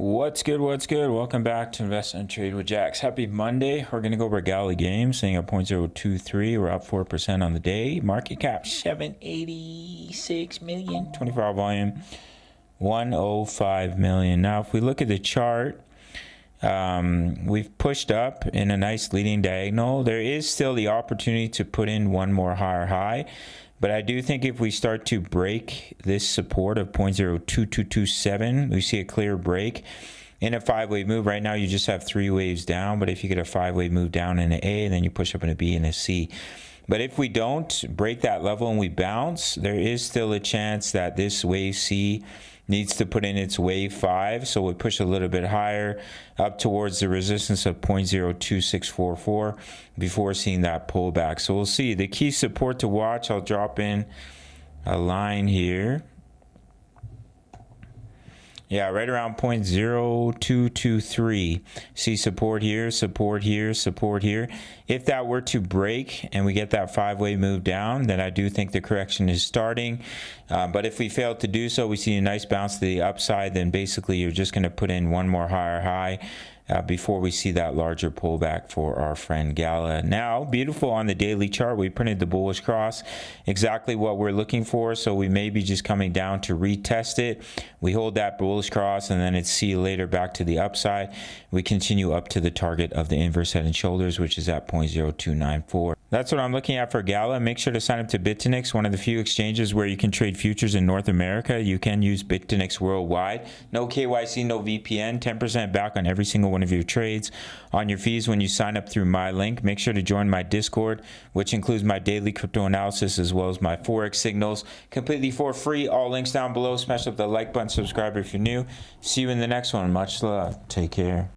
What's good? What's good? Welcome back to Invest and Trade with Jax. Happy Monday. We're going to go over Gala games, sitting at 0.023. We're up 4% on the day. Market cap 786 million. 24-hour volume 105 million. Now, if we look at the chart, we've pushed up in a nice leading diagonal. There is still the opportunity to put in one more higher high. But I do think if we start to break this support of 0.02227, we see a clear break in a five-wave move. Right now, you just have three waves down. But if you get a five-wave move down in an A, then you push up in a B and a C. But if we don't break that level and we bounce, there is still a chance that this wave C needs to put in its wave 5. So we push a little bit higher up towards the resistance of 0.02644 before seeing that pullback. So we'll see. The key support to watch, I'll drop in a line here. Yeah, right around 0.0223. See support here, support here, support here. If that were to break and we get that five-way move down, then I do think the correction is starting. But if we fail to do so, we see a nice bounce to the upside, then basically you're just going to put in one more higher high before we see that larger pullback for our friend Gala. Now, beautiful on the daily chart, we printed the bullish cross, exactly what we're looking for. So we may be just coming down to retest it. We hold that bullish cross and then it's see you later back to the upside. We continue up to the target of the inverse head and shoulders, which is at 0.0294. That's what I'm looking at for Gala. Make sure to sign up to BITUNIX, one of the few exchanges where you can trade futures in North America. You can use BITUNIX worldwide. No KYC, no VPN, 10% back on every single one of your trades on your fees when you sign up through my link. Make sure to join my Discord, which includes my daily crypto analysis as well as my Forex signals, completely for free. All links down below. Smash up the like button, subscribe if you're new. See you in the next one. Much love. Take care.